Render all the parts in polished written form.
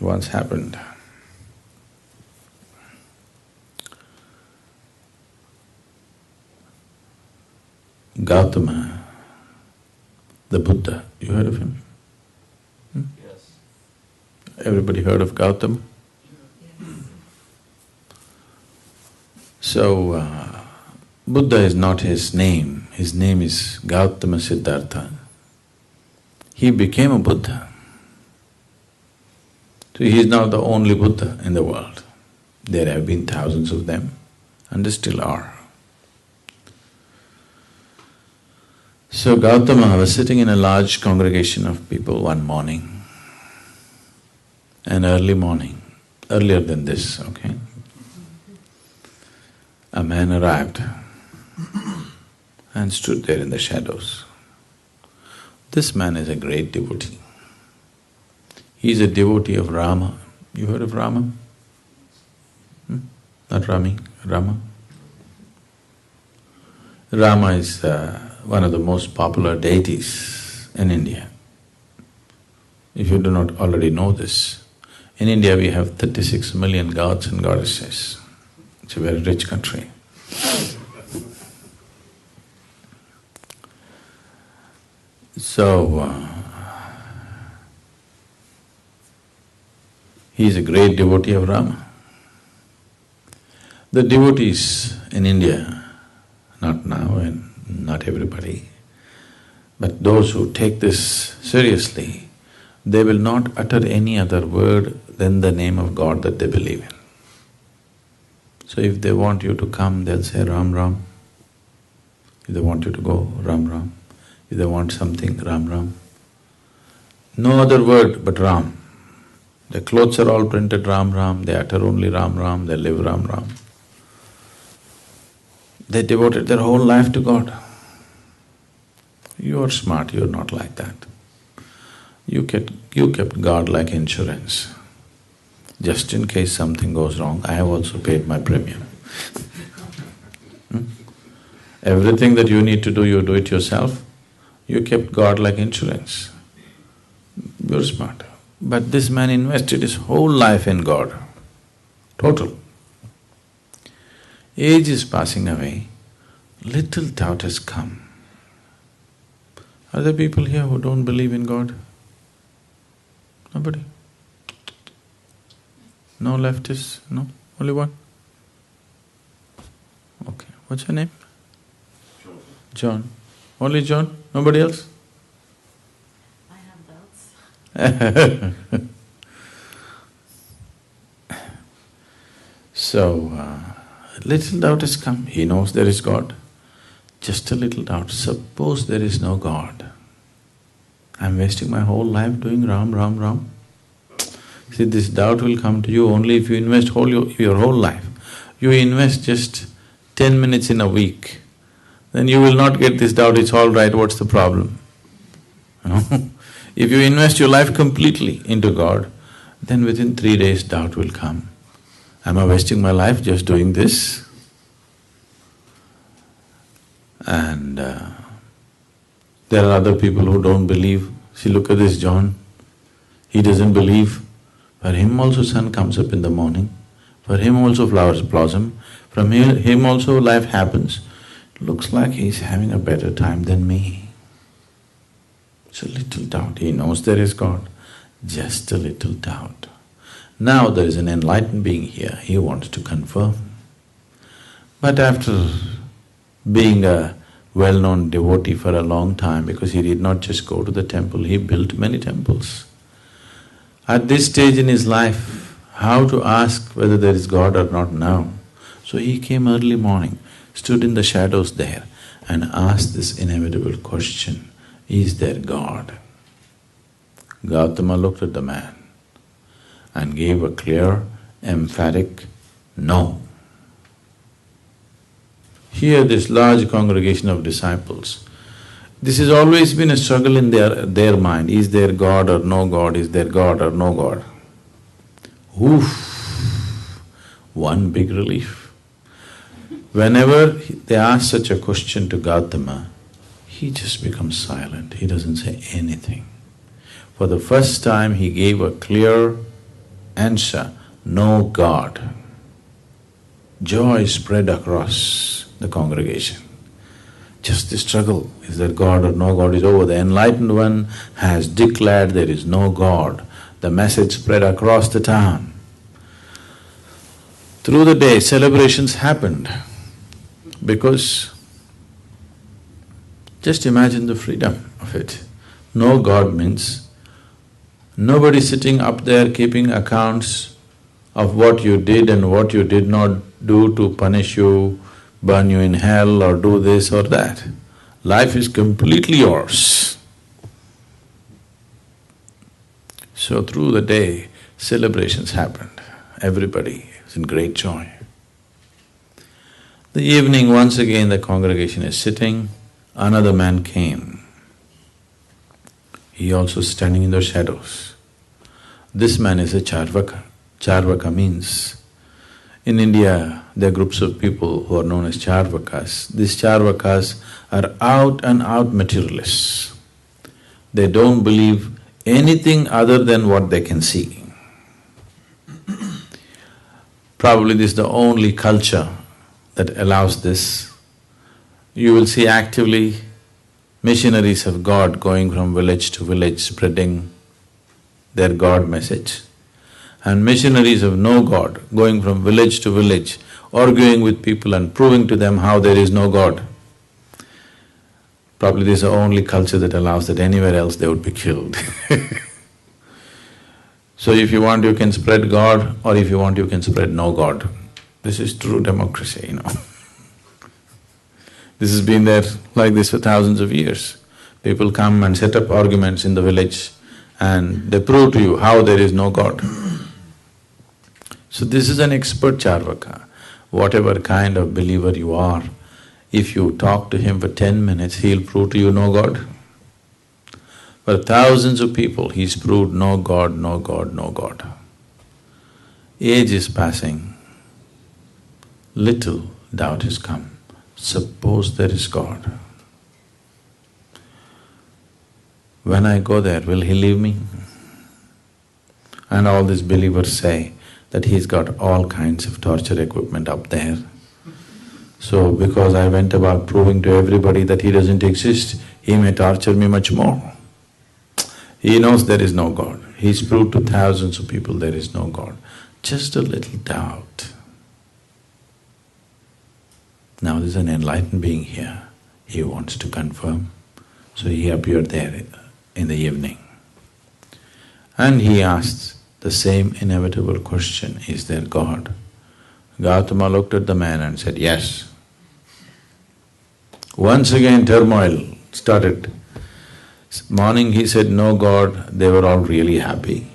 once happened. Gautama, the Buddha, you heard of him? Yes. Everybody heard of Gautama? So, Buddha is not his name is Gautama Siddhartha. He became a Buddha. So he is now the only Buddha in the world. There have been thousands of them and there still are. So Gautama was sitting in a large congregation of people one morning, an early morning, earlier than this, okay? A man arrived and stood there in the shadows. This man is a great devotee. He is a devotee of Rama. You heard of Rama? Not Rami, Rama. Rama is one of the most popular deities in India. If you do not already know this, in India we have 36 million gods and goddesses. It's a very rich country. So, he is a great devotee of Rama. The devotees in India, not now and not everybody, but those who take this seriously, they will not utter any other word than the name of God that they believe in. So if they want you to come, they'll say Ram Ram. If they want you to go, Ram Ram. If they want something, Ram Ram. No other word but Ram. Their clothes are all printed Ram Ram, they utter only Ram Ram, they live Ram Ram. They devoted their whole life to God. You are smart, you are not like that. You kept God like insurance. Just in case something goes wrong, I have also paid my premium. Everything that you need to do, you do it yourself. You kept God like insurance. You're smart. But this man invested his whole life in God, total. Age is passing away, little doubt has come. Are there people here who don't believe in God? Nobody? No leftists? No? Only one? Okay. What's your name? John. Only John? Nobody else? I have doubts. So, little doubt has come. He knows there is God. Just a little doubt. Suppose there is no God. I'm wasting my whole life doing Ram, Ram, Ram. See, this doubt will come to you only if you invest your whole life. You invest just 10 minutes in a week, then you will not get this doubt, it's all right, what's the problem? You know? If you invest your life completely into God, then within 3 days doubt will come. Am I wasting my life just doing this? And there are other people who don't believe. See, look at this John, he doesn't believe. For him also sun comes up in the morning, for him also flowers blossom, from him also life happens. Looks like he's having a better time than me. It's a little doubt, he knows there is God, just a little doubt. Now there is an enlightened being here, he wants to confirm. But after being a well-known devotee for a long time, because he did not just go to the temple, he built many temples. At this stage in his life, how to ask whether there is God or not now? So he came early morning, stood in the shadows there and asked this inevitable question, is there God? Gautama looked at the man and gave a clear, emphatic no. Here this large congregation of disciples, this has always been a struggle in their mind, is there God or no God, is there God or no God? Oof, one big relief. Whenever they ask such a question to Gautama, he just becomes silent, he doesn't say anything. For the first time he gave a clear answer, no God. Joy spread across the congregation. Just the struggle, is there God or no God, is over. The enlightened one has declared there is no God. The message spread across the town. Through the day, celebrations happened because just imagine the freedom of it. No God means nobody sitting up there keeping accounts of what you did and what you did not do to punish you, burn you in hell or do this or that. Life is completely yours. So through the day, celebrations happened. Everybody is in great joy. The evening, once again the congregation is sitting, another man came. He also standing in the shadows. This man is a Charvaka. Charvaka means, in India, there are groups of people who are known as Charvakas. These Charvakas are out and out materialists. They don't believe anything other than what they can see. Probably this is the only culture that allows this. You will see actively missionaries of God going from village to village spreading their God message, and missionaries of no God going from village to village, arguing with people and proving to them how there is no God. Probably this is the only culture that allows that. Anywhere else they would be killed. So if you want, you can spread God, or if you want, you can spread no God. This is true democracy, This has been there like this for thousands of years. People come and set up arguments in the village and they prove to you how there is no God. So this is an expert Charvaka. Whatever kind of believer you are, if you talk to him for 10 minutes, he'll prove to you no God. For thousands of people, he's proved no God, no God, no God. Age is passing, little doubt has come. Suppose there is God. When I go there, will he leave me? And all these believers say that he's got all kinds of torture equipment up there. So because I went about proving to everybody that he doesn't exist, he may torture me much more. He knows there is no God. He's proved to thousands of people there is no God. Just a little doubt. Now there's an enlightened being here, he wants to confirm. So he appeared there in the evening. And he asked the same inevitable question, is there God? Gautama looked at the man and said, yes. Once again turmoil started. Morning he said, no God, they were all really happy.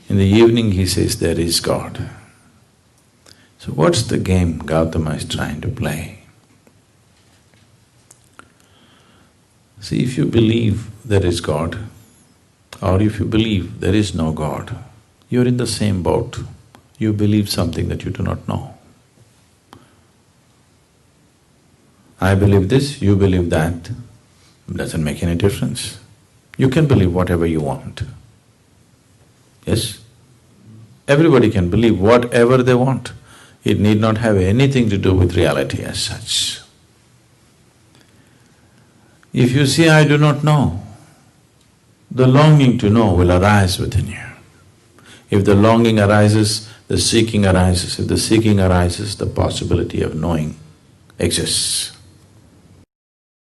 In the evening he says, there is God. So what's the game Gautama is trying to play? See, if you believe there is God, or if you believe there is no God, you're in the same boat. You believe something that you do not know. I believe this, you believe that, doesn't make any difference. You can believe whatever you want. Yes? Everybody can believe whatever they want. It need not have anything to do with reality as such. If you say, I do not know, the longing to know will arise within you. If the longing arises, the seeking arises. If the seeking arises, the possibility of knowing exists.